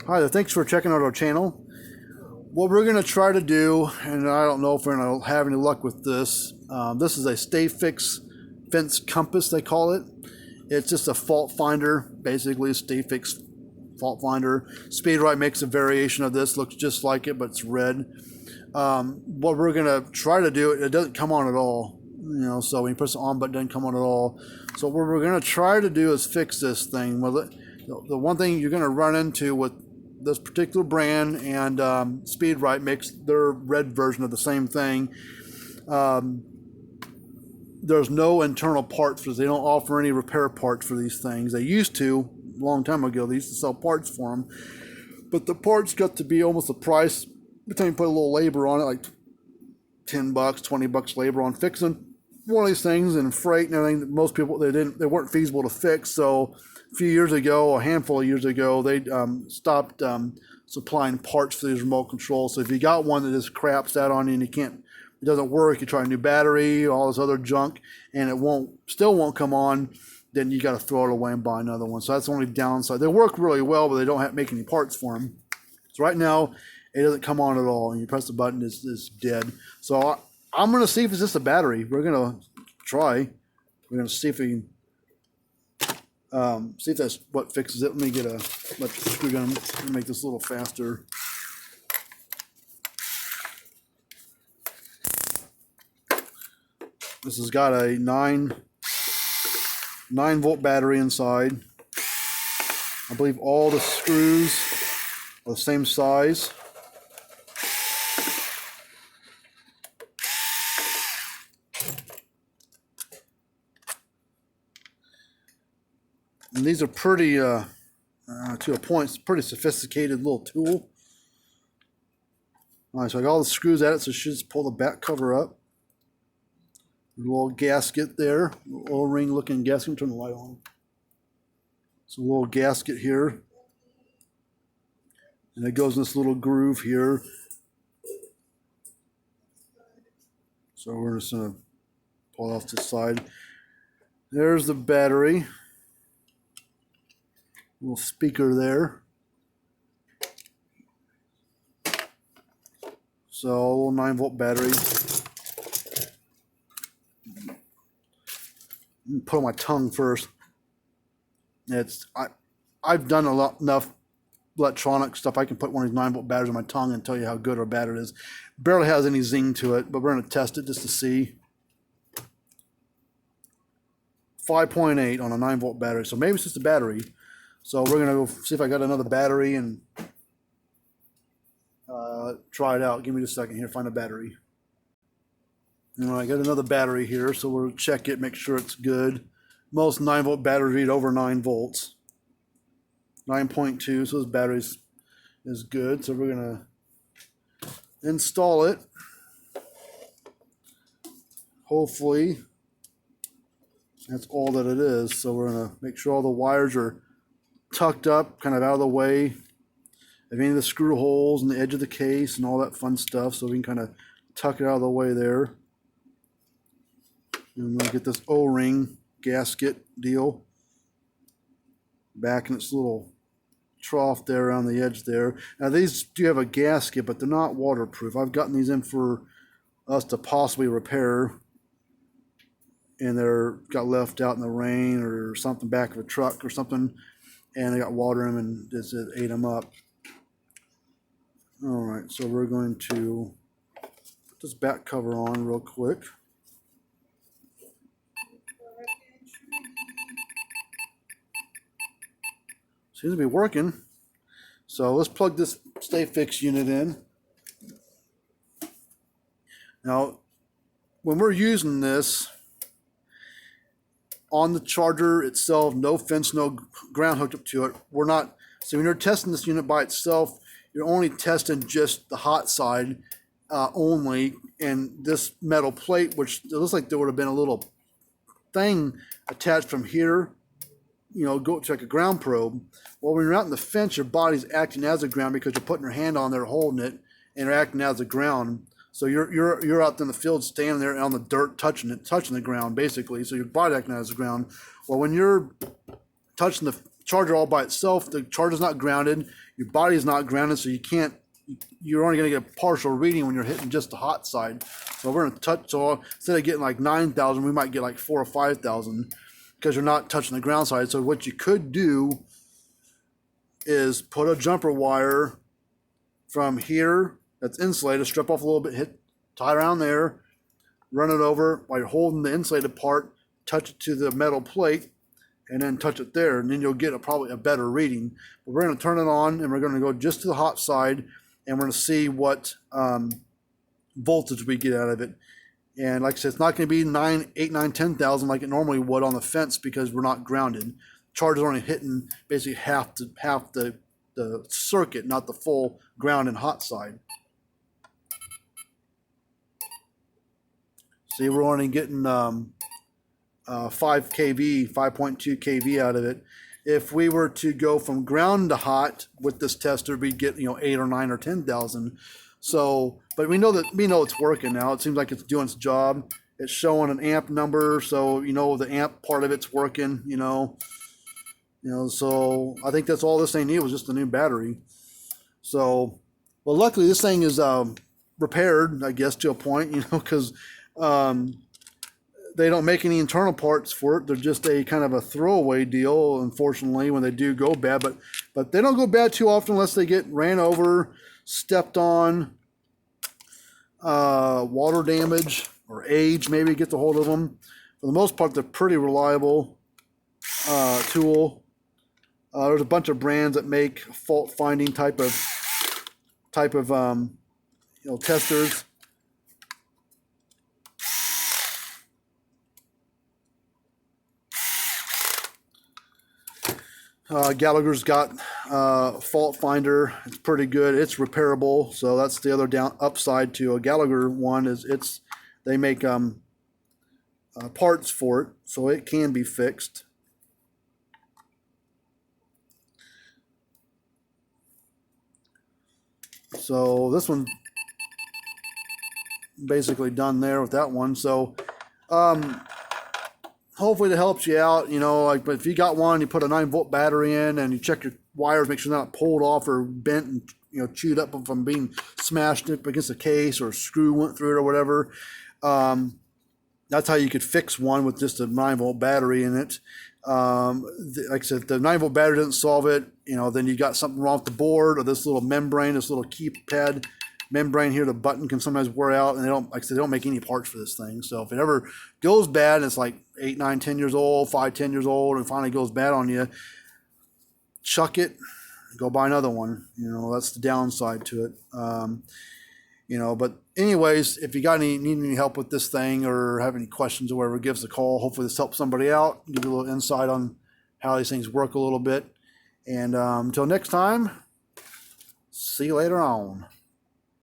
Hi there, thanks for checking out our channel. What we're going to try to do, and I don't know if we're going to have any luck with this, this is a Stafix fence compass, they call it. It's just a fault finder, basically a Stafix fault finder. Speedrite makes a variation of this, looks just like it, but it's red. What we're going to try to do, it doesn't come on at all. So when you press the on button, it doesn't come on at all. So what we're going to try to do is fix this thing. Well, the one thing you're going to run into with this particular brand and Speedrite makes their red version of the same thing. There's no internal parts because they don't offer any repair parts for these things. They used to, a long time ago, they used to sell parts for them. But the parts got to be almost the price, by the time you put a little labor on it, like $10, $20 labor on fixing one of these things, and freight and everything. Most people, they weren't feasible to fix. So a few years ago, a handful of years ago, they stopped supplying parts for these remote controls. So if you got one that just craps out on you and it doesn't work, you try a new battery, all this other junk, and it still won't come on, then you got to throw it away and buy another one. So that's the only downside. They work really well, but they don't make any parts for them. So right now, it doesn't come on at all, and you press the button, it's dead. So I'm going to see if it's just a battery. We're going to try. We're going to see if we can see if that's what fixes it. Let me get a electric screw gun and make this a little faster. This has got a 9-volt battery inside. I believe all the screws are the same size. And these are pretty, to a point, it's a pretty sophisticated little tool. All right, so I got all the screws at it, so I should just pull the back cover up. A little gasket there, O-ring looking gasket. Turn the light on. It's a little gasket here. And it goes in this little groove here. So we're just going to pull it off to the side. There's the battery. Little speaker there. So a little 9-volt battery. Put on my tongue first. I've done enough electronic stuff. I can put one of these 9-volt batteries on my tongue and tell you how good or bad it is. Barely has any zing to it, but we're going to test it just to see. 5.8 on a 9-volt battery, so maybe it's just a battery. So we're going to go see if I got another battery and try it out. Give me just a second here, find a battery. I got another battery here, so we'll check it, make sure it's good. Most 9-volt batteries read over 9 volts. 9.2, so this battery is good. So we're going to install it. Hopefully, that's all that it is. So we're going to make sure all the wires are tucked up, kind of out of the way of any of the screw holes in the edge of the case and all that fun stuff, so we can kind of tuck it out of the way there. And we'll get this O-ring gasket deal back in its little trough there around the edge there. Now these do have a gasket, but they're not waterproof. I've gotten these in for us to possibly repair, and they're got left out in the rain or something, back of a truck or something, and they got water in them and it ate them up. All right, so we're going to put this back cover on real quick. Seems to be working. So let's plug this Stafix unit in. Now, when we're using this, on the charger itself, no fence, no ground hooked up to it. So when you're testing this unit by itself, you're only testing just the hot side only, and this metal plate, which it looks like there would have been a little thing attached from here, go to like a ground probe. Well, when you're out in the fence, your body's acting as a ground because you're putting your hand on there holding it, and you're acting as a ground. So you're out in the field standing there on the dirt, touching the ground basically. So your body acting as the ground. Well, when you're touching the charger all by itself. The charger's not grounded. Your body's not grounded, so you can't. You're only going to get a partial reading when you're hitting just the hot side. So we're going to touch. So instead of getting like 9,000, we might get like 4,000 or 5,000 because you're not touching the ground side. So what you could do is put a jumper wire from here that's insulated, strip off a little bit, tie around there, run it over while you're holding the insulated part, touch it to the metal plate, and then touch it there, and then you'll get probably a better reading. But we're going to turn it on, and we're going to go just to the hot side, and we're going to see what voltage we get out of it. And like I said, it's not going to be 8, 9, 10,000 like it normally would on the fence because we're not grounded. Charger's only hitting basically half the circuit, not the full ground and hot side. See, we're only getting 5 kV, 5.2 kV out of it. If we were to go from ground to hot with this tester, we'd get 8 or 9 or 10,000. So, but we know it's working now. It seems like it's doing its job. It's showing an amp number, so the amp part of it's working. So I think that's all this thing needed was just a new battery. So, well, luckily this thing is repaired, I guess, to a point, because they don't make any internal parts for it. They're just a kind of a throwaway deal, unfortunately, when they do go bad. But they don't go bad too often unless they get ran over, stepped on, water damage, or age maybe gets a hold of them. For the most part, they're pretty reliable tool. There's a bunch of brands that make fault finding type of testers. Gallagher's got fault finder. It's pretty good. It's repairable, so that's the other upside to a Gallagher one is they make parts for it, so it can be fixed. So this one's basically done there with that one. So hopefully that helps you out. But if you got one, you put a 9-volt battery in and you check your wires, make sure they're not pulled off or bent and chewed up from being smashed up against a case or a screw went through it or whatever. That's how you could fix one with just a 9-volt battery in it. Like I said, if the 9-volt battery doesn't solve it, then you got something wrong with the board or this little membrane, this little keypad membrane here. The button can sometimes wear out, and they don't make any parts for this thing. So if it ever goes bad, and it's like 8, 9, 10 years old, 5, 10 years old, and finally goes bad on you, chuck it, go buy another one. That's the downside to it. But anyways, if you need any help with this thing or have any questions or whatever, give us a call. Hopefully this helps somebody out, give you a little insight on how these things work a little bit. And until next time, see you later on.